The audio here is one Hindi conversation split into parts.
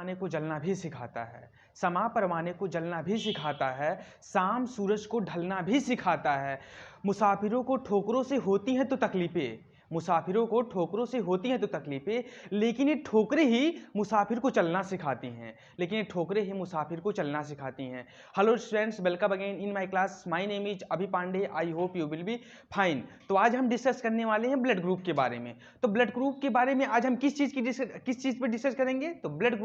परवाने को जलना भी सिखाता है, समा परवाने को जलना भी सिखाता है, शाम सूरज को ढलना भी सिखाता है। मुसाफिरों को ठोकरों से होती हैं तो तकलीफें, मुसाफिरों को ठोकरों से होती हैं तो तकलीफें, लेकिन ये ठोकरें ही मुसाफिर को चलना सिखाती हैं, लेकिन ये ठोकरें ही मुसाफिर को चलना सिखाती हैं। Hello students, welcome again in my class. My name is Abhi Pandey. I hope you will be fine. तो आज हम डिस्कस करने वाले हैं ब्लड ग्रुप के बारे में। तो ब्लड ग्रुप के बारे में आज हम किस चीज़ पर डिस्कस करेंगे? तो ब्लड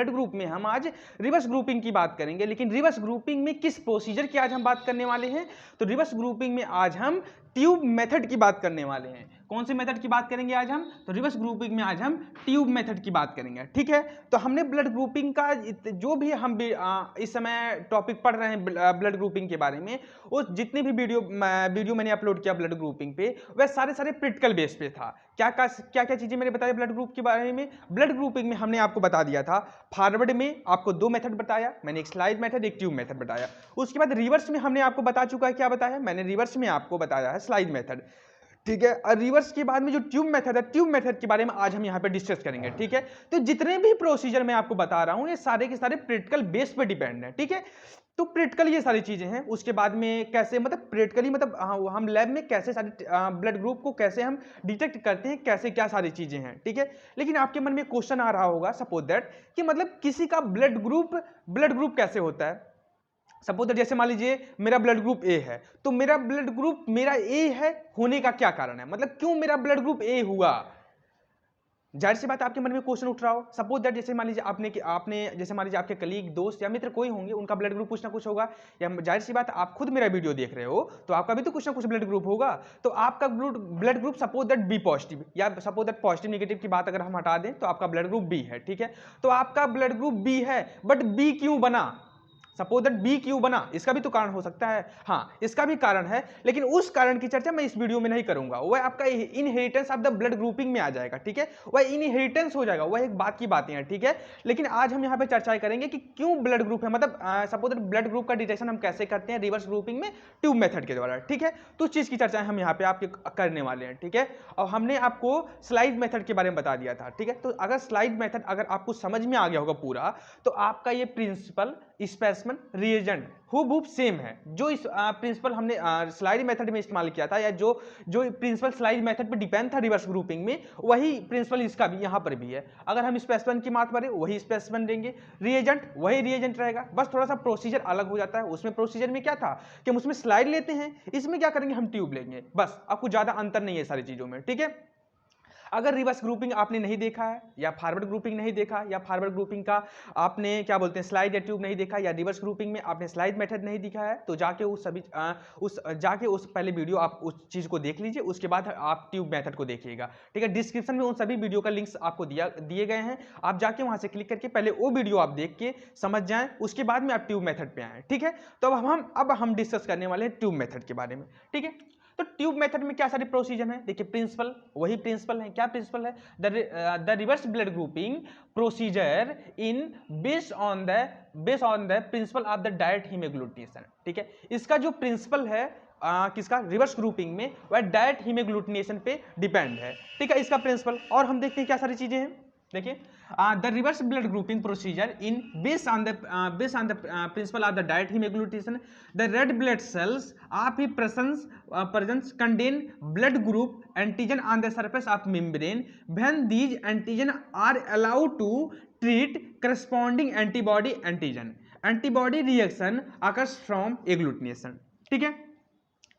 ग्रुप में हम आज रिवर्स ग्रुपिंग की बात करेंगे। लेकिन रिवर्स ग्रुपिंग में किस प्रोसीजर की आज हम बात करने वाले हैं? तो रिवर्स ग्रुपिंग में आज हम ट्यूब मेथड की बात करने वाले हैं। कौन से मेथड की बात करेंगे आज हम? तो रिवर्स ग्रुपिंग में आज हम ट्यूब मेथड की बात करेंगे। ठीक है, तो हमने ब्लड ग्रुपिंग का जो भी हम इस समय टॉपिक पढ़ रहे हैं ब्लड ग्रुपिंग के बारे में, वो जितने भी वीडियो मैंने अपलोड किया ब्लड ग्रुपिंग पे, वह सारे प्रैक्टिकल बेस पे था। क्या चीजें मैंने बताया ब्लड ग्रुप के बारे में? ब्लड ग्रुपिंग में हमने आपको बता दिया था, फॉरवर्ड में आपको दो मेथड बताया मैंने, एक स्लाइड मेथड, एक ट्यूब मेथड बताया। उसके बाद रिवर्स में हमने आपको बता चुका है, क्या बताया मैंने? रिवर्स में आपको बताया है स्लाइड मेथड। ठीक है, और रिवर्स के बाद में जो ट्यूब मेथड है, ट्यूब मेथड के बारे में आज हम यहाँ पे डिस्कस करेंगे। ठीक है, तो जितने भी प्रोसीजर मैं आपको बता रहा हूँ ये सारे के सारे प्रैक्टिकल बेस पे डिपेंड है। ठीक है, तो प्रैक्टिकल ये सारी चीजें हैं। उसके बाद में कैसे मतलब प्रैक्टिकली मतलब हम लैब में कैसे सारे ब्लड ग्रुप को कैसे हम डिटेक्ट करते हैं, कैसे क्या सारी चीजें हैं। ठीक है, लेकिन आपके मन में क्वेश्चन आ रहा होगा, सपोज दैट कि मतलब किसी का ब्लड ग्रुप कैसे होता है। सपोज दैट जैसे मान लीजिए मेरा ब्लड ग्रुप ए है, तो मेरा ब्लड ग्रुप मेरा ए है होने का क्या कारण है, मतलब क्यों मेरा ब्लड ग्रुप ए हुआ? जाहिर सी बात आपके मन में क्वेश्चन उठ रहा हो। सपोज दैट जैसे मान लीजिए आपने जैसे मान लीजिए आपके कलीग, दोस्त या मित्र कोई होंगे, उनका ब्लड ग्रुप कुछ ना कुछ होगा, या जाहिर सी बात आप खुद मेरा वीडियो देख रहे हो तो आपका भी तो कुछ ना कुछ ब्लड ग्रुप होगा। तो आपका blood group suppose that B positive, या सपोज दैट पॉजिटिव नेगेटिव की बात अगर हम हटा दें तो आपका ब्लड ग्रुप बी है। ठीक है, तो आपका ब्लड ग्रुप बी है, बट बी क्यों बना? सपोज दैट बी क्यों बना, इसका भी तो कारण हो सकता है। हाँ, इसका भी कारण है, लेकिन उस कारण की चर्चा मैं इस वीडियो में नहीं करूंगा। वह आपका inheritance of the blood grouping में आ जाएगा। ठीक है, वह इनहेरिटेंस हो जाएगा, वह एक बात की बातें हैं। ठीक है, लेकिन आज हम यहाँ पे चर्चा करेंगे कि क्यों ब्लड ग्रुप है, मतलब सपोज दैट ब्लड ग्रुप का डिटेक्शन हम कैसे करते हैं रिवर्स ग्रुपिंग में ट्यूब मेथड के द्वारा। ठीक है, तो उस चीज की चर्चा हम यहाँ पे आपके करने वाले हैं। ठीक है, और हमने आपको स्लाइड मेथड के बारे में बता दिया था। ठीक है, तो अगर स्लाइड मेथड अगर आपको समझ में आ गया होगा पूरा, तो आपका ये प्रिंसिपल, स्पेसिमेन, रिएजेंट हूबहू सेम है। जो इस प्रिंसिपल हमने स्लाइड मेथड में इस्तेमाल किया था, या जो प्रिंसिपल स्लाइड मेथड पे डिपेंड था रिवर्स ग्रुपिंग में, वही प्रिंसिपल इसका भी यहाँ पर भी है। अगर हम स्पेसिमेन की बात करें वही स्पेसिमेन देंगे, रिएजेंट वही रिएजेंट रहेगा, बस थोड़ा सा प्रोसीजर अलग हो जाता है। उसमें प्रोसीजर में क्या था कि हम उसमें स्लाइड लेते हैं, इसमें क्या करेंगे हम ट्यूब लेंगे, बस। आपको ज्यादा अंतर नहीं है सारी चीजों में। ठीक है, अगर रिवर्स ग्रुपिंग आपने नहीं देखा है, या फॉरवर्ड ग्रुपिंग नहीं देखा, या फॉरवर्ड ग्रुपिंग का आपने क्या बोलते हैं स्लाइड या ट्यूब नहीं देखा, या रिवर्स ग्रुपिंग में आपने स्लाइड मेथड नहीं दिखा है, तो जाके उस पहले वीडियो आप उस चीज को देख लीजिए, उसके बाद आप ट्यूब मेथड को देखिएगा। ठीक है, डिस्क्रिप्शन में उन सभी वीडियो का लिंक्स आपको दिए गए हैं, आप जाके वहां से क्लिक करके पहले वो वीडियो आप देख के समझ जाएं, उसके बाद में आप ट्यूब मेथड पे आए। ठीक है, तो अब हम डिस्कस करने वाले हैं ट्यूब मेथड के बारे में। ठीक है, तो ट्यूब मेथड में क्या सारे प्रोसीजर है? देखिए, प्रिंसिपल वही प्रिंसिपल है। क्या प्रिंसिपल है? The reverse blood grouping procedure in based on the principle of the direct haemagglutination. ठीक है, इसका जो प्रिंसिपल है किसका? रिवर्स ग्रुपिंग में, वह डायरेक्ट हीमोग्लूटिनेशन पे डिपेंड है। ठीक है, इसका प्रिंसिपल। और हम देखते हैं क्या सारी चीजें हैं। देखिए, the reverse blood grouping procedure in based on the principle of the direct hemagglutination, the red blood cells of the presence contain blood group antigen on the surface of membrane. When these antigen are allowed to treat corresponding antibody reaction occurs from agglutination. ठीक है,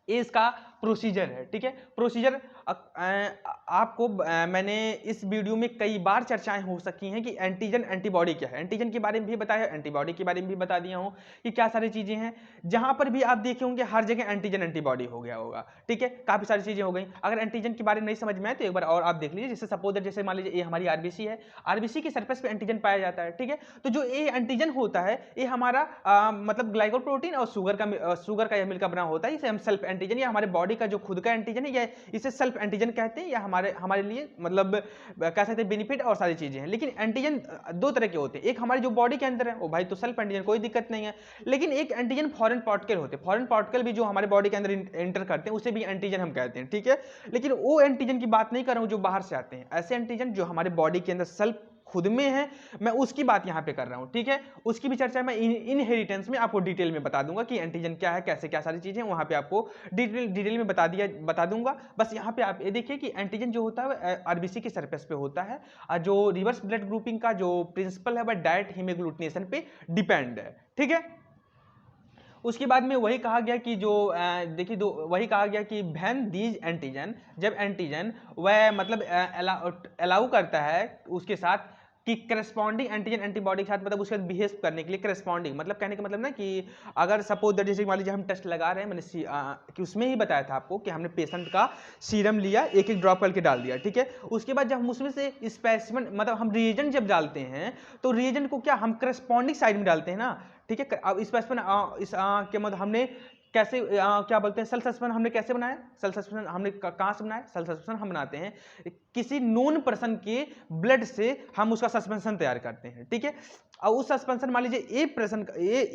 ये इसका प्रोसीजर है। ठीक है, प्रोसीजर आपको मैंने इस वीडियो में कई बार चर्चाएं हो सकी हैं कि एंटीजन एंटीबॉडी क्या है। एंटीजन के बारे में भी बताया, एंटीबॉडी के बारे में भी बता दिया हूं कि क्या सारी चीजें हैं। जहां पर भी आप देखे होंगे हर जगह एंटीजन एंटीबॉडी हो गया होगा। ठीक है, काफी सारी चीजें हो गई। अगर एंटीजन के बारे में नहीं समझ में आए तो एक बार और आप देख लीजिए। जैसे सपोज जैसे मान लीजिए ये हमारी आरबीसी है, आरबीसी के सरफेस पे एंटीजन पाया जाता है। ठीक है, तो जो ये एंटीजन होता है ये हमारा मतलब ग्लाइकोप्रोटीन और शुगर का यह मिलकर बना होता है। इसे हम सेल्फ एंटीजन, या हमारे बॉडी का जो खुद का एंटीजन है, या इसे सेल्फ एंटीजन कहते हैं, या हमारे लिए मतलब कह सकते हैं बेनिफिट और सारी चीजें हैं। लेकिन एंटीजन दो तरह के होते हैं, एक हमारी जो बॉडी के अंदर है वो भाई तो सेल्फ एंटीजन, कोई दिक्कत नहीं है। लेकिन एक एंटीजन फॉरेन पार्टिकल होते हैं, फॉरेन पार्टिकल भी जो हमारे बॉडी के अंदर एंटर करते हैं उसे भी एंटीजन हम कहते हैं। ठीक है, लेकिन वो एंटीजन की बात नहीं कर रहा हूं जो बाहर से आते हैं, ऐसे एंटीजन जो हमारे बॉडी के अंदर सेल्फ खुद में है, मैं उसकी बात यहाँ पे कर रहा हूँ, ठीक है। उसकी भी चर्चा मैं इनहेरिटेंस में आपको डिटेल में बता दूंगा कि एंटीजन क्या है, कैसे क्या सारी चीजें, वहाँ पे आपको डिटेल में बता दूंगा। बस यहाँ पे आप ये देखिए कि एंटीजन जो होता है आरबीसी के सरफेस पे होता है, और जो रिवर्स ब्लड ग्रुपिंग का जो प्रिंसिपल है वह डायरेक्ट हीमोग्लूटिनेशन पे डिपेंड है, ठीक है। उसके बाद में वही कहा गया कि जो देखिए वही कहा गया कि व्हेन दीज एंटीजन, जब एंटीजन वह मतलब अलाउ करता है उसके साथ कि करस्पॉन्डिंग एंटीजन एंटीबॉडी के साथ मतलब उसके साथ बिहेव करने के लिए, करस्पॉन्डिंग मतलब कहने का मतलब ना कि अगर सपोज दैट जैसे मान लीजिए हम टेस्ट लगा रहे हैं, मैंने कि उसमें ही बताया था आपको कि हमने पेशेंट का सीरम लिया, एक एक ड्रॉप करके डाल दिया, ठीक है। उसके बाद जब हम उसमें से स्पेसिमेन मतलब हम रिएजेंट जब डालते हैं तो रिएजेंट को क्या हम करस्पॉन्डिंग साइड में डालते हैं ना, ठीक है। अब स्पेसिमेन क्या मतलब हमने कैसे क्या बोलते हैं, सेल सस्पेंशन हमने कैसे बनाया, सेल सस्पेंशन हमने कहाँ से बनाया, सेल सस्पेंशन हम बनाते हैं किसी नोन पर्सन के ब्लड से, हम उसका सस्पेंशन तैयार करते हैं, ठीक है। और उस सस्पेंशन मान लीजिए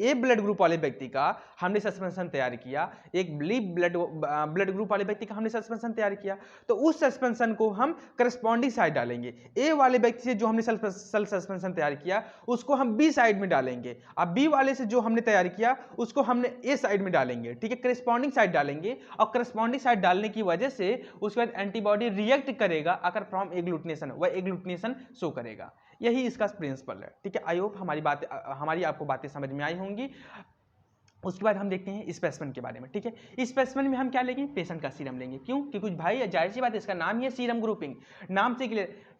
ए ब्लड ग्रुप वाले व्यक्ति का हमने सस्पेंशन तैयार किया, एक बी ब्लड ग्रुप वाले व्यक्ति का हमने सस्पेंशन तैयार किया, तो उस सस्पेंशन को हम करस्पॉन्डिंग साइड डालेंगे। ए वाले व्यक्ति से जो हमने सेल सस्पेंशन तैयार किया उसको हम बी साइड में डालेंगे, अब बी वाले से जो हमने तैयार किया उसको हमने ए साइड में डालेंगे, ठीक है। करस्पॉन्डिंग साइड डालेंगे, और करस्पॉन्डिंग साइड डालने की वजह से उसके बाद एंटीबॉडी रिएक्ट करेगा अगर फ्रॉम एग्लूटिनेशन, वह एग्लूटिनेशन शो करेगा। यही इसका प्रिंसिपल है, ठीक है। आई होप हमारी आपको बातें समझ में आई होंगी। उसके बाद हम देखते हैं स्पेसिमेन के बारे में, ठीक है। स्पेसिमेन में हम क्या लेंगे, पेशेंट का सीरम लेंगे। क्यों? क्योंकि कुछ भाई जाहिर सी बात है, इसका नाम ही है सीरम ग्रुपिंग, नाम से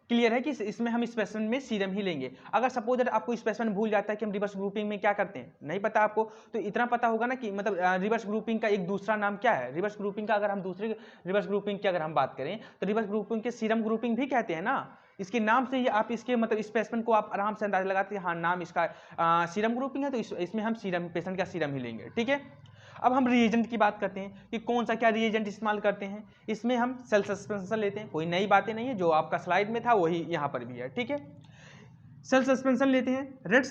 क्लियर है कि इसमें हम स्पेसिमेन में सीरम ही लेंगे। अगर सपोज आपको स्पेसिमेन भूल जाता है कि हम रिवर्स ग्रुपिंग में क्या करते हैं, नहीं पता आपको, तो इतना पता होगा ना कि मतलब रिवर्स ग्रुपिंग का एक दूसरा नाम क्या है। रिवर्स ग्रुपिंग का अगर हम दूसरे रिवर्स ग्रुपिंग की अगर हम बात करें तो रिवर्स ग्रुपिंग के सीरम ग्रुपिंग भी कहते हैं ना। इसके नाम से ही आप इसके मतलब स्पेसिमेन को आप आराम से अंदाजा लगाते हैं, हाँ नाम इसका सीरम ग्रुपिंग है, तो इसमें हम सीरम पेशेंट का सीरम ही लेंगे, ठीक है। अब हम रिएजेंट की बात करते हैं कि कौन सा क्या रिएजेंट इस्तेमाल करते हैं। इसमें हम सेल सस्पेंशन लेते हैं, कोई नई बातें नहीं है, जो आपका स्लाइड में था वही यहाँ पर भी है, ठीक है। सेल सस्पेंशन लेते हैं, red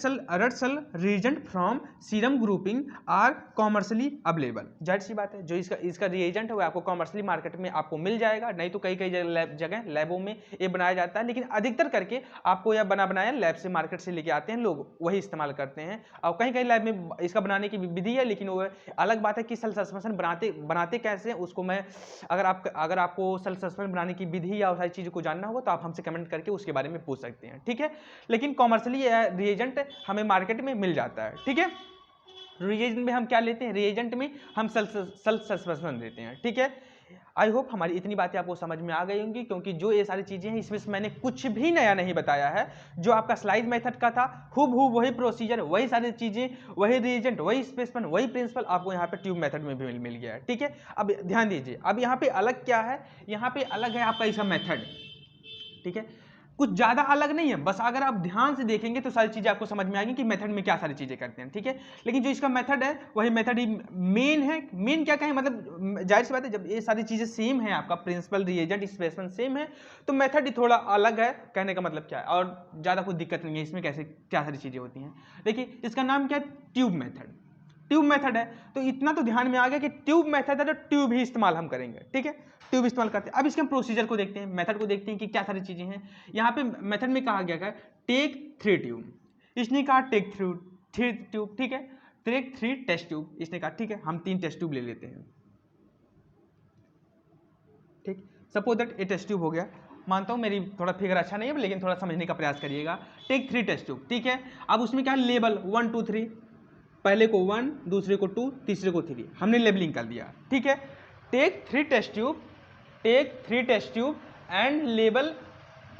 cell reagent from serum grouping are commercially available. जाहिर सी बात है, जो इसका रिएजेंट है वो आपको कॉमर्शियली मार्केट में आपको मिल जाएगा, नहीं तो कई जगह लैबों में ये बनाया जाता है, लेकिन अधिकतर करके आपको यह बनाया लैब से मार्केट से लेके आते हैं लोग, वही इस्तेमाल करते हैं। और कहीं कहीं लैब में इसका बनाने की विधि है, लेकिन वो अलग बात है कि सेल सस्पेंशन बनाते कैसे, उसको मैं अगर आपको सेल सस्पेंशन बनाने की विधि या सारी चीज़ों को जानना होगा तो आप हमसे कमेंट करके उसके बारे में पूछ सकते हैं, ठीक है। लेकिन कॉमर्शियली रिएजेंट हमें मार्केट में मिल जाता है, ठीक है। रिएजेंट में हम क्या लेते हैं, रिएजेंट में हम सेल सस्पेंशन देते हैं, ठीक है। आई होप हमारी इतनी बातें आपको समझ में आ गई होंगी, क्योंकि जो ये सारी चीजें हैं इसमें से मैंने कुछ भी नया नहीं बताया है। जो आपका स्लाइड मेथड का था हूबहू वही प्रोसीजर, वही सारी चीजें, वही रिएजेंट, वही स्पेसिमेन, वही प्रिंसिपल आपको यहाँ पे ट्यूब मेथड में भी मिल गया है, ठीक है। अब ध्यान दीजिए, अब यहाँ पे अलग क्या है, यहाँ पे अलग है आपका इसका मेथड, ठीक है। कुछ ज्यादा अलग नहीं है, बस अगर आप ध्यान से देखेंगे तो सारी चीजें आपको समझ में आएंगी कि मेथड में क्या सारी चीजें करते हैं, ठीक है। लेकिन जो इसका मेथड है वही मेथड ही मेन है। मेन क्या कहें, मतलब जाहिर सी बात है, जब ये सारी चीजें सेम है, आपका प्रिंसिपल रिएजेंट स्पेसिमेन सेम है, तो मेथड ही थोड़ा अलग है। कहने का मतलब क्या है, और ज्यादा कोई दिक्कत नहीं है इसमें, कैसे क्या सारी चीजें होती हैं। देखिए इसका नाम क्या है, ट्यूब मेथड। ट्यूब मेथड है तो इतना तो ध्यान में आ गया कि ट्यूब मेथड है तो ट्यूब ही इस्तेमाल हम करेंगे, ठीक है। ट्यूब इस्तेमाल करते हैं। अब इसके हम प्रोसीजर को देखते हैं, मेथड को देखते हैं कि क्या सारी चीजें हैं। यहाँ पे मेथड में कहा गया है टेक 3 ट्यूब, इसने कहा टेक 3 ट्यूब, ठीक है। टेक 3 टेस्ट ट्यूब, इसने कहा ठीक है हम 3 टेस्ट ट्यूब ले लेते हैं, ठीक। सपोज दैट ये टेस्ट ट्यूब हो गया, मानता हूँ मेरी थोड़ा फिगर अच्छा नहीं है लेकिन थोड़ा समझने का प्रयास करिएगा। टेक 3 टेस्ट ट्यूब, ठीक है। अब उसमें क्या लेबल 1 2 3, पहले को 1, दूसरे को 2, तीसरे को 3, हमने लेबलिंग कर दिया, ठीक है। Take 3 test tube, take 3 test tube and label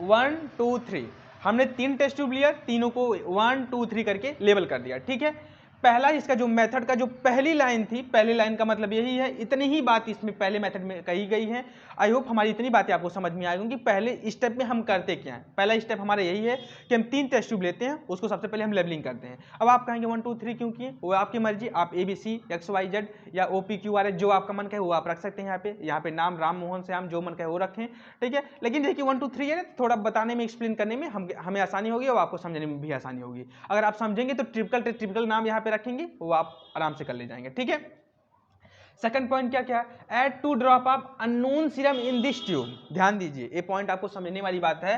1 2 3, हमने 3 टेस्ट ट्यूब लिया, तीनों को 1 2 3 करके लेबल कर दिया, ठीक है। पहला इसका जो मेथड का जो पहली लाइन थी, पहली लाइन का मतलब यही है, इतनी ही बात इसमें पहले मेथड में कही गई है। आई होप हमारी इतनी बातें आपको समझ में आएगी कि पहले स्टेप में हम करते क्या है। पहला स्टेप हमारा यही है कि हम 3 टेस्ट ट्यूब लेते हैं, उसको सबसे पहले हम लेबलिंग करते हैं। अब आप कहेंगे 1 2 3 क्यों किए, वो आपकी मर्जी, आप ABC XYZ या OPQRS जो आपका मन कहे वो आप रख सकते हैं। यहाँ पे नाम राम मोहन श्याम जो मन कहे वो रखें, ठीक है। लेकिन देखिए 1 2 3 है, थोड़ा बताने में एक्सप्लेन करने में हमें आसानी होगी और आपको समझने में भी आसानी होगी। अगर आप समझेंगे तो ट्रिपिकल नाम यहाँ पे रखेंगे, वो आप आराम से कर ले जाएंगे, ठीक है। सेकंड पॉइंट क्या क्या है, add 2 drop of unknown serum in this tube. ध्यान दीजिए, ये पॉइंट आपको समझने वाली बात है।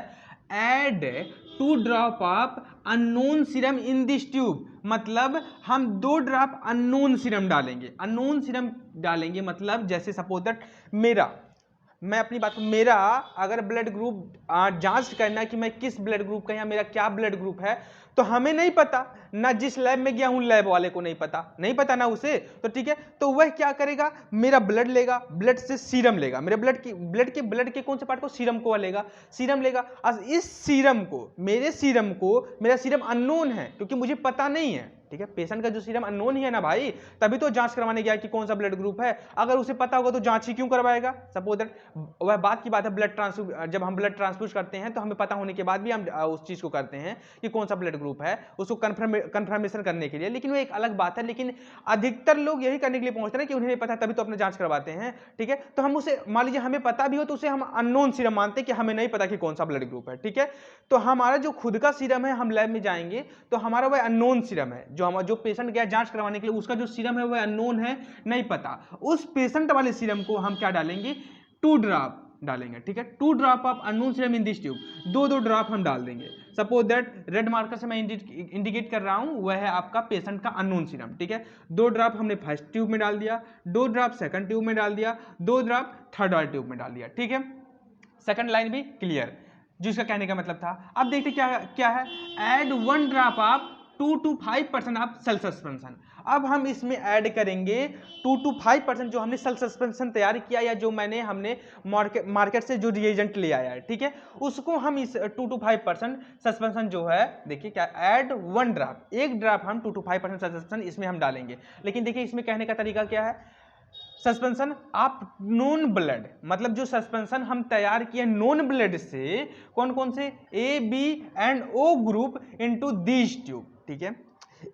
Add 2 drop of unknown serum in this tube, मतलब हम 2 ड्रॉप अननोन सीरम डालेंगे। अननोन सीरम डालेंगे मतलब जैसे सपोज दैट मैं अपनी बात, मेरा अगर ब्लड ग्रुप जांच करना है कि मैं किस ब्लड ग्रुप का या मेरा क्या ब्लड ग्रुप है, तो हमें नहीं पता ना, जिस लैब में गया हूं लैब वाले को नहीं पता ना उसे, तो ठीक है, तो वह क्या करेगा, मेरा ब्लड लेगा, ब्लड से सीरम लेगा, मेरे ब्लड के कौन से पार्ट को, सीरम को लेगा, सीरम लेगा। अब इस सीरम को मेरा सीरम अननोन है क्योंकि मुझे पता नहीं है, ठीक है, पेशेंट का जो सीरम अननोन ही है ना भाई, तभी तो जांच करवाने गया कि कौन सा ब्लड ग्रुप है। अगर उसे पता होगा तो जांच ही क्यों करवाएगा। सपोज दैट वह बात की बात है, जब हम ब्लड ट्रांसफ्यूज करते हैं तो हमें पता होने के बाद भी हम उस चीज को करते हैं कि कौन सा ब्लड ग्रुप है, उसको कंफर्मेशन करने के लिए, लेकिन वो एक अलग बात है। लेकिन अधिकतर लोग यही करने के लिए पहुंचते हैं कि उन्हें नहीं पता तभी तो अपने जांच करवाते हैं, ठीक है। तो हम उसे, मान लीजिए हमें पता भी हो तो उसे हम अननोन सीरम मानते हैं कि हमें नहीं पता कि कौन सा ब्लड ग्रुप है, ठीक है। तो हमारा जो खुद का सीरम है, हम लैब में जाएंगे तो हमारा वह अननोन सीरम है, जो पेशेंट गया जांच करवाने के लिए, उसका जो सीरम है वह अननोन है, नहीं पता। उस पेशेंट वाले सीरम को हम क्या डालेंगे, 2 ड्रॉप डालेंगे, ठीक है। 2 drop of unknown serum in this tube, 2 drop हम डाल देंगे। सपोज दैट रेड मार्कर से मैं इंडिकेट कर रहा हूं, वह है आपका पेशेंट का अननोन सीरम, ठीक है। 2 ड्रॉप हमने फर्स्ट ट्यूब में डाल दिया, 2 ड्रॉप सेकंड ट्यूब में डाल दिया, 2 ड्रॉप थर्ड वाले ट्यूब में डाल दिया, ठीक है। सेकंड लाइन भी क्लियर, जिसका कहने का मतलब था। अब देखते क्या है, add 1 drop of 2 to 5% of cell suspension. अब हम इसमें ऐड करेंगे 2 to 5% जो हमने सेल सस्पेंशन तैयार किया या जो हमने मार्केट से जो रिएजेंट ले आया है, ठीक है, उसको हम इस 2 to 5% सस्पेंशन जो है, देखिए क्या, ऐड 1 ड्रॉप, 1 ड्रॉप हम 2 to 5% सस्पेंशन इसमें हम डालेंगे। लेकिन देखिए इसमें कहने का तरीका क्या है, सस्पेंशन ऑफ नॉन ब्लड, मतलब जो सस्पेंशन हम तैयार किए नॉन ब्लड से, कौन कौन से, A B and O group into this tube, ठीक है।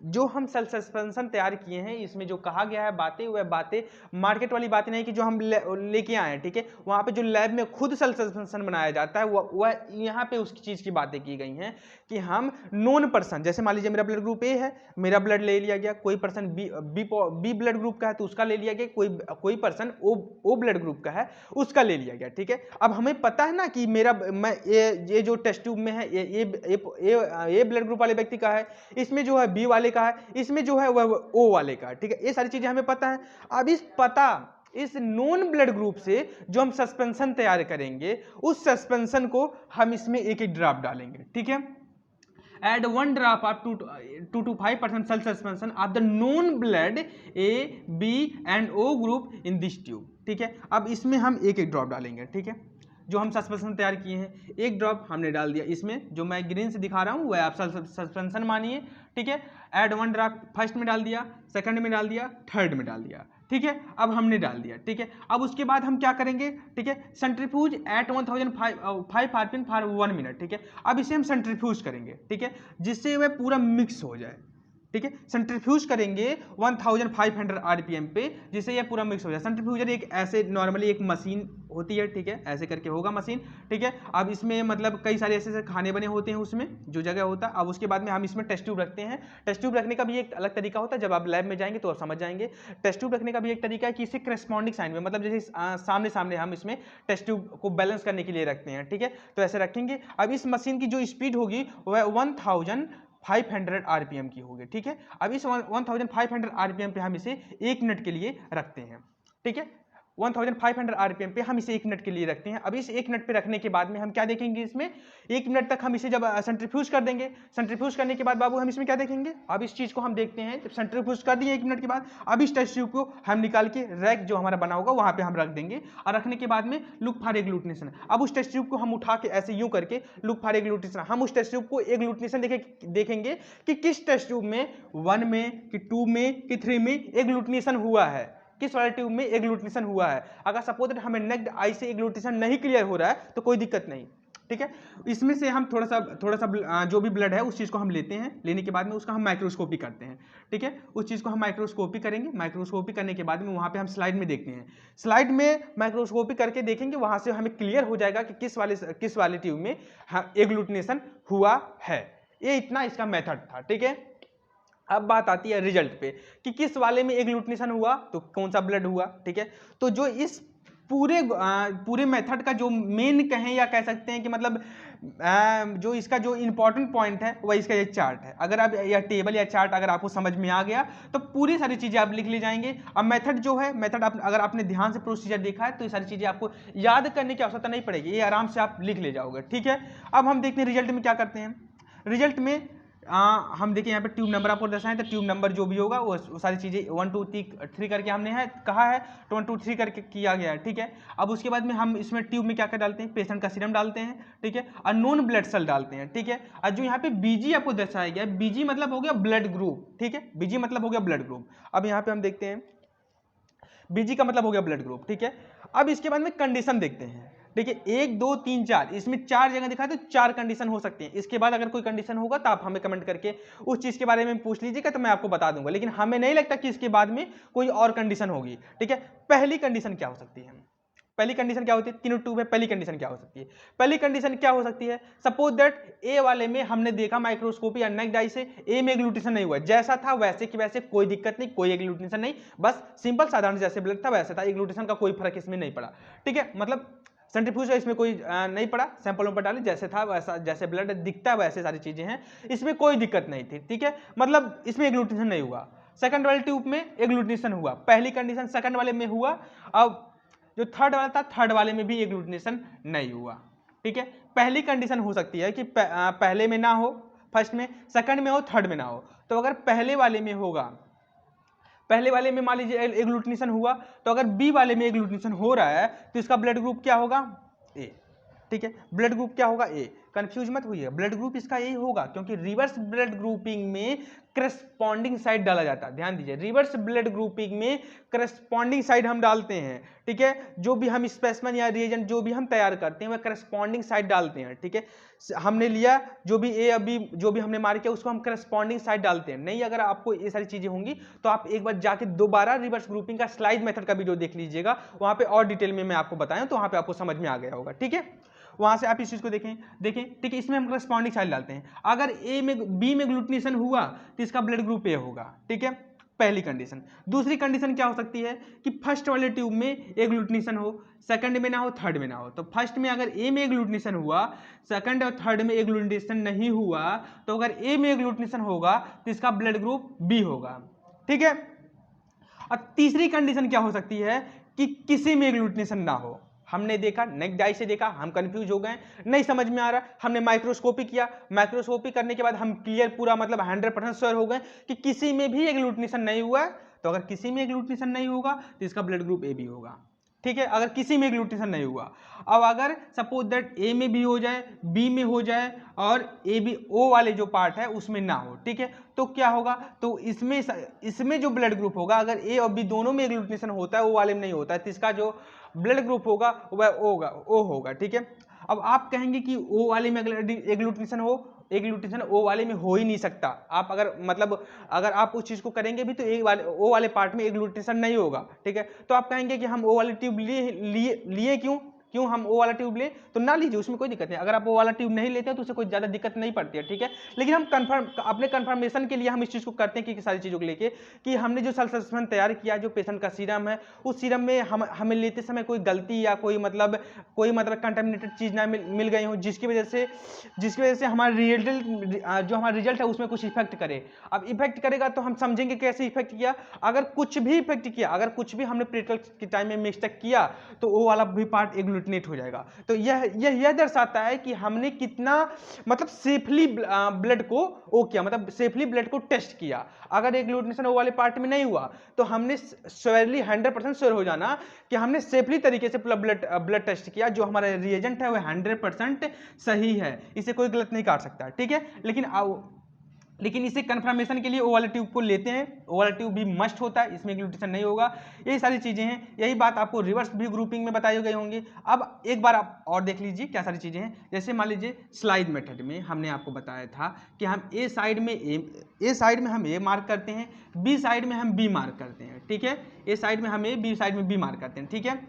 जो हम सेल सस्पेंशन तैयार किए हैं, इसमें जो कहा गया है बातें, वह बातें मार्केट वाली बातें नहीं कि जो हम लेके आए हैं, ठीक है। वहां पे जो लैब में खुद सेल सस्पेंशन बनाया जाता है, वह यहाँ पे उस चीज की बातें की गई हैं कि हम नॉन पर्सन, जैसे मान लीजिए मेरा ब्लड ग्रुप ए है, मेरा ब्लड ले लिया गया, कोई पर्सन बी ब्लड ग्रुप का है तो उसका ले लिया गया, कोई पर्सन ओ ब्लड ग्रुप का है उसका ले लिया गया, ठीक है। अब हमें पता है ना कि मैं ये जो टेस्ट ट्यूब में है ये ब्लड ग्रुप वाले व्यक्ति का है, इसमें जो है बी वाले का है, इसमें जो है वह ओ वाले का है, ठीक है। ये सारी चीजें हमें पता है। अब इस नॉन ब्लड ग्रुप से जो हम सस्पेंशन तैयार करेंगे, उस सस्पेंशन को हम इसमें एक ड्रॉप डालेंगे, ठीक है। add 1 drop of 2 to 5% cell suspension of the known blood A, B and O group in this tube, ठीक है। अब इसमें हम एक ड्रॉप डालेंगे, ठीक है। जो हम सस्पेंशन तैयार किए हैं, एक ड्रॉप हमने डाल दिया इसमें, जो मैं ग्रीन से दिखा रहा हूं वह आप सस्पेंशन मानिए, ठीक है। ऐड 1 ड्रॉप फर्स्ट में डाल दिया, सेकंड में डाल दिया, थर्ड में डाल दिया, ठीक है। अब हमने डाल दिया, ठीक है। अब उसके बाद हम क्या करेंगे, ठीक है, centrifuge at 1005 RPM for 1 minute, ठीक है। अब इसे हम सेंट्रीफ्यूज करेंगे, ठीक है, जिससे वह पूरा मिक्स हो जाए, ठीक है। सेंट्रीफ्यूज करेंगे 1500 आरपीएम पे, जिससे यह पूरा मिक्स हो जाए। सेंट्रीफ्यूजर एक ऐसे नॉर्मली एक मशीन होती है, ठीक है, ऐसे करके होगा मशीन, ठीक है। अब इसमें मतलब कई सारे ऐसे खाने बने होते हैं उसमें जो जगह होता है। अब उसके बाद में हम इसमें टेस्ट ट्यूब रखते हैं। टेस्ट ट्यूब रखने का भी एक अलग तरीका होता है, जब आप लैब में जाएंगे तो आप समझ जाएंगे। टेस्ट ट्यूब रखने का भी एक तरीका है कि इसे करस्पॉन्डिंग साइन में, मतलब जैसे सामने सामने हम इसमें टेस्ट ट्यूब को बैलेंस करने के लिए रखते हैं, ठीक है। तो ऐसे रखेंगे। अब इस मशीन की जो स्पीड होगी वह 1500 आरपीएम की होगी, ठीक है। अब इस 1500 आरपीएम पे हम इसे 1 मिनट के लिए रखते हैं, ठीक है। 1500 आरपीएम पे हम इसे 1 मिनट के लिए रखते हैं। अब इस 1 मिनट पे रखने के बाद में हम क्या देखेंगे, इसमें 1 मिनट तक हम इसे जब सेंट्रीफ्यूज कर देंगे, सेंट्रीफ्यूज करने के बाद बाबू हम इसमें क्या देखेंगे, अब इस चीज को हम देखते हैं। जब सेंट्रीफ्यूज कर दिए 1 मिनट के बाद, अब इस टेस्ट ट्यूब को हम निकाल के रैक जो हमारा बना होगा वहां पे हम रख देंगे, और रखने के बाद में लुक फॉर एग्लूटिनेशन। अब उस टेस्ट ट्यूब को हम उठा के ऐसे यूं करके लुक फॉर एग्लूटिनेशन, हम उस टेस्ट ट्यूब को एग्लूटिनेशन देखेंगे कि किस टेस्ट ट्यूब में, 1 में कि 2 में कि 3 में एग्लूटिनेशन हुआ है, किस वाले ट्यूब में एग्लूटिनेशन हुआ है। अगर सपोज हमें नेक्ड आई से एग्लूटिनेशन नहीं क्लियर हो रहा है तो कोई दिक्कत नहीं, ठीक है। इसमें से हम थोड़ा सा जो भी ब्लड है उस चीज को हम लेते हैं, लेने के बाद में उसका हम माइक्रोस्कोपी करते हैं, ठीक है। उस चीज को हम माइक्रोस्कोपी करेंगे। माइक्रोस्कोपी करने के बाद में वहां पे हम स्लाइड में देखते हैं, स्लाइड में माइक्रोस्कोपी करके देखेंगे, वहां से हमें क्लियर हो जाएगा कि किस वाले ट्यूब में एग्लूटिनेशन हुआ है। ये इतना इसका मेथड था, ठीक है। अब बात आती है रिजल्ट पे कि किस वाले में एग्लूटिनेशन हुआ तो कौन सा ब्लड हुआ, ठीक है। तो जो इस पूरे मेथड का जो मेन कहें या कह सकते हैं कि मतलब जो इसका जो इंपॉर्टेंट पॉइंट है वह इसका ये चार्ट है। अगर आप या टेबल या चार्ट अगर आपको समझ में आ गया तो पूरी सारी चीज़ें आप लिख ले जाएंगे। अब मेथड जो है, मेथड अगर आपने ध्यान से प्रोसीजर देखा है तो ये सारी चीज़ें आपको याद करने की आवश्यकता नहीं पड़ेगी, ये आराम से आप लिख ले जाओगे, ठीक है। अब हम देखते हैं रिजल्ट में क्या करते हैं। रिजल्ट में हम देखिए यहाँ पे ट्यूब नंबर आपको दर्शाएं, तो ट्यूब नंबर जो भी होगा वो सारी चीज़ें 1 2 3 करके हमने कहा है, तो 1 2 3 करके किया गया है, ठीक है। अब उसके बाद में हम इसमें ट्यूब में क्या क्या डालते हैं, पेशेंट का सीरम डालते हैं, ठीक है, और नॉन ब्लड सेल डालते हैं, ठीक है। और जो यहाँ पे बीजी आपको दर्शाया गया है, बीजी मतलब हो गया ब्लड ग्रुप, ठीक है, बीजी मतलब हो गया ब्लड ग्रुप। अब यहाँ पे हम देखते हैं बीजी का मतलब हो गया ब्लड ग्रुप, ठीक है। अब इसके बाद में कंडीशन देखते हैं, ठीक है, 1 2 3 4, इसमें 4 जगह दिखा है तो 4 कंडीशन हो सकती है। इसके बाद अगर कोई कंडीशन होगा तो आप हमें कमेंट करके उस चीज के बारे में पूछ लीजिएगा, तो मैं आपको बता दूंगा, लेकिन हमें नहीं लगता कि इसके बाद में कोई और कंडीशन होगी, ठीक है। पहली कंडीशन क्या हो सकती है, पहली कंडीशन क्या होती है, तीनों ट्यूब है, पहली कंडीशन क्या हो सकती है, पहली कंडीशन क्या हो सकती है, सपोज दैट ए वाले में हमने देखा माइक्रोस्कोपी या नेक डाई से ए में एग्लूटिनेशन नहीं हुआ, जैसा था वैसे कि वैसे, कोई दिक्कत नहीं, कोई एग्लूटिनेशन नहीं, बस सिंपल साधारण जैसे ब्लड था वैसे था, एग्लूटिनेशन का कोई फर्क इसमें नहीं पड़ा, ठीक है। मतलब सेंट्रीफ्यूज इसमें कोई नहीं पड़ा, सैंपलों पर डाले जैसे था वैसा, जैसे ब्लड दिखता है वैसे सारी चीजें हैं, इसमें कोई दिक्कत नहीं थी, ठीक है, मतलब इसमें एग्लूटिनेशन नहीं हुआ। सेकंड वाले ट्यूब में एग्लूटिनेशन हुआ, पहली कंडीशन सेकंड वाले में हुआ। अब जो थर्ड वाला था, थर्ड वाले में भी एग्लूटिनेशन नहीं हुआ, ठीक है। पहली कंडीशन हो सकती है कि पहले में ना हो, फर्स्ट में, सेकंड में हो, थर्ड में ना हो। तो अगर पहले वाले में होगा, पहले वाले में मान लीजिए एग्लूटिनेशन हुआ, तो अगर बी वाले में एग्लूटिनेशन हो रहा है तो इसका ब्लड ग्रुप क्या होगा, ए, ठीक है, ब्लड ग्रुप क्या होगा, ए। कंफ्यूज मत होइए, ब्लड ग्रुप इसका ए होगा, क्योंकि रिवर्स ब्लड ग्रुपिंग में करस्पॉन्डिंग साइड डाला जाता है, ध्यान दीजिए, रिवर्स ब्लड ग्रुपिंग में करस्पॉन्डिंग साइड हम डालते हैं, ठीक है। जो भी हम स्पेसिमेन या रिएजेंट जो भी हम तैयार करते हैं वह करस्पॉन्डिंग साइड डालते हैं, ठीक है। हमने लिया जो भी ए अभी जो भी हमने मार्क किया उसको हम करस्पॉन्डिंग साइड डालते हैं। नहीं, अगर आपको ये सारी चीजें होंगी तो आप एक बार जाके दोबारा रिवर्स ग्रुपिंग का स्लाइड मेथड का वीडियो देख लीजिएगा, वहां पे और डिटेल में मैं आपको बताया तो वहां पे आपको समझ में आ गया होगा, ठीक है। वहां से आप इस चीज को देखें, ठीक है, इसमें हम करस्पॉन्डिंग साइड डालते हैं। अगर ए में बी में एग्लूटिनेशन हुआ तो इसका ब्लड ग्रुप ए होगा, ठीक है, पहली कंडीशन। दूसरी कंडीशन क्या हो सकती है कि फर्स्ट वाले ट्यूब में एग्लूटिनेशन हो, सेकंड में ना हो, थर्ड में ना हो। तो फर्स्ट में अगर ए में एग्लूटिनेशन हुआ, सेकंड और थर्ड में एग्लूटिनेशन नहीं हुआ, तो अगर ए में एग्लूटिनेशन होगा तो इसका ब्लड ग्रुप बी होगा, ठीक है। और तीसरी कंडीशन क्या हो सकती है कि किसी में एग्लूटिनेशन ना हो। हमने देखा, नेक डाई से देखा, हम कंफ्यूज हो गए, नहीं समझ में आ रहा, हमने माइक्रोस्कोपी किया, माइक्रोस्कोपी करने के बाद हम क्लियर पूरा मतलब 100% श्योर हो गए कि किसी में भी एग्लूटिनेशन नहीं हुआ है। तो अगर किसी में एग्लूटिनेशन नहीं होगा तो इसका ब्लड ग्रुप ए बी होगा, ठीक है, अगर किसी में एग्लूटिनेशन नहीं हुआ। अब अगर सपोज दैट ए में भी हो जाए, बी में हो जाए और ए बी ओ वाले जो पार्ट है उसमें ना हो, ठीक है, तो क्या होगा, तो इसमें जो ब्लड ग्रुप होगा, अगर ए और बी दोनों में एग्लूटिनेशन होता है, ओ वाले में नहीं होता है, तो इसका जो ब्लड ग्रुप होगा वह ओ होगा, ठीक है। अब आप कहेंगे कि ओ वाले में एग्लूटिनेशन हो, एग्लूटिनेशन ओ वाले में हो ही नहीं सकता। आप अगर मतलब अगर आप उस चीज को करेंगे भी तो ओ वाले पार्ट में एग्लूटिनेशन नहीं होगा, ठीक है। तो आप कहेंगे कि हम ओ वाली ट्यूब लिए क्यों हम ओ वाला ट्यूब लें, तो ना लीजिए, उसमें कोई दिक्कत नहीं। अगर आप ओ वाला ट्यूब नहीं लेते हैं तो उससे कोई ज़्यादा दिक्कत नहीं पड़ती है, ठीक है। लेकिन हम अपने कंफर्मेशन के लिए हम इस चीज़ को करते हैं कि सारी चीज़ों को लेके कि हमने जो सल्फेशन तैयार किया, जो पेशेंट का सीरम है, उस सीरम में हमें लेते समय कोई गलती या कोई मतलब कंटामिनेटेड चीज़ ना मिल गई हो, जिसकी वजह से हमारा रिजल्ट है उसमें कुछ इफेक्ट करे। अब इफेक्ट करेगा तो हम समझेंगे कैसे इफेक्ट किया। अगर कुछ भी इफेक्ट किया, अगर कुछ भी हमने प्रैक्टिकल के टाइम में मिस्टेक किया तो वो वाला भी पार्ट एग्लूटिनेट हो जाएगा। तो यह दर्शाता है कि हमने कितना मतलब सेफली ब्लड को ओ किया, मतलब सेफली ब्लड को टेस्ट किया। अगर एग्लूटिनेशन वो वाले पार्ट में नहीं हुआ तो हमने श्योरली 100% श्योर हो जाना कि हमने सेफली तरीके से ब्लड टेस्ट किया, जो हमारा रिएजेंट है वो 100% सही है, इसे कोई गलत नहीं काट सकता, ठीक है। लेकिन इसे कंफर्मेशन के लिए ओ वाले ट्यूब को लेते हैं, ओ वाला ट्यूब भी मस्ट होता है, इसमें एग्लूटिनेशन नहीं होगा। यही सारी चीजें हैं, यही बात आपको रिवर्स भी ग्रुपिंग में बताई गई होंगी। अब एक बार आप और देख लीजिए क्या सारी चीजें हैं। जैसे मान लीजिए स्लाइड मेथड में हमने आपको बताया था कि हम ए साइड में हम ए मार्क करते हैं, बी साइड में हम बी मार्क करते हैं, ठीक है। ए साइड में हम ए, बी साइड में बी मार्क करते हैं, ठीक है।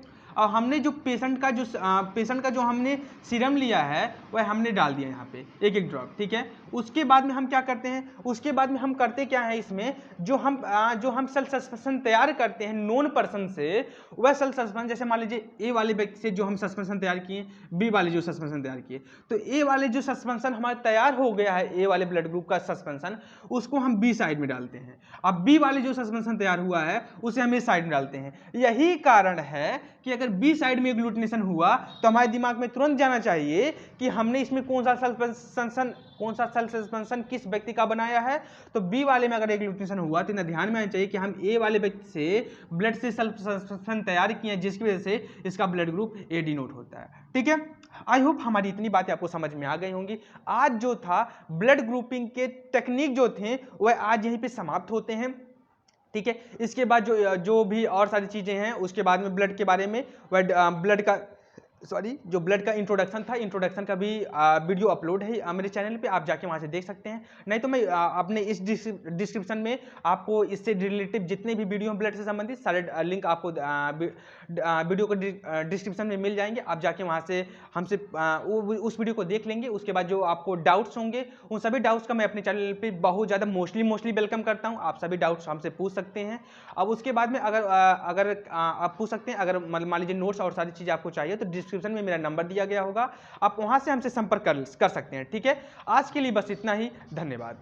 और हमने जो पेशेंट का जो हमने सीरम लिया है वह हमने डाल दिया यहाँ पे एक एक ड्रॉप, ठीक है। उसके बाद में हम क्या करते हैं, उसके बाद में हम करते क्या है, इसमें जो हम सेल सस्पेंशन तैयार करते हैं नोन पर्सन से, वह सेल सस्पेंशन जैसे मान लीजिए ए वाले व्यक्ति से जो हम सस्पेंशन तैयार किए, बी वाले जो सस्पेंशन तैयार किए, तो ए वाले जो सस्पेंशन हमारा तैयार हो गया है, ए वाले ब्लड ग्रुप का सस्पेंशन, उसको हम बी साइड में डालते हैं। अब बी वाले जो सस्पेंशन तैयार हुआ है उसे हम इस साइड में डालते हैं। यही कारण है कि अगर बी साइड में एग्लूटिनेशन हुआ तो हमारे दिमाग में तुरंत जाना चाहिए कि हमने इसमें कौन सा सेल सस्पेंशन किस व्यक्ति का बनाया है। तो बी वाले में अगर एग्लूटिनेशन हुआ तो इन्हें ध्यान में आना चाहिए कि हम ए वाले व्यक्ति से ब्लड से सेल सस्पेंशन तैयार किए हैं, जिसकी वजह से इसका ब्लड ग्रुप ए डिनोट होता है, ठीक है। आई होप हमारी इतनी बातें आपको समझ में आ गई होंगी। आज जो था ब्लड ग्रुपिंग के टेक्निक जो थे वह आज यहीं पे समाप्त होते हैं, ठीक है। इसके बाद जो भी और सारी चीजें हैं उसके बाद में ब्लड के बारे में, वह जो ब्लड का इंट्रोडक्शन था, इंट्रोडक्शन का भी वीडियो अपलोड है मेरे चैनल पे, आप जाके वहाँ से देख सकते हैं। नहीं तो मैं अपने इस डिस्क्रिप्शन में आपको इससे रिलेटिव जितने भी वीडियो ब्लड से संबंधित सारे लिंक आपको वीडियो को डिस्क्रिप्शन में मिल जाएंगे। आप जाके वहाँ से हमसे उस वीडियो को देख लेंगे। उसके बाद जो आपको डाउट्स होंगे उन सभी डाउट्स का मैं अपने चैनल पर बहुत ज़्यादा मोस्टली वेलकम करता हूँ। आप सभी डाउट्स हमसे पूछ सकते हैं। अब उसके बाद में अगर आप पूछ सकते हैं, अगर मान लीजिए नोट्स और सारी चीज़ें आपको चाहिए तो डिस्क्रिप्शन में मेरा नंबर दिया गया होगा, आप वहां से हमसे संपर्क कर सकते हैं, ठीक है। आज के लिए बस इतना ही, धन्यवाद।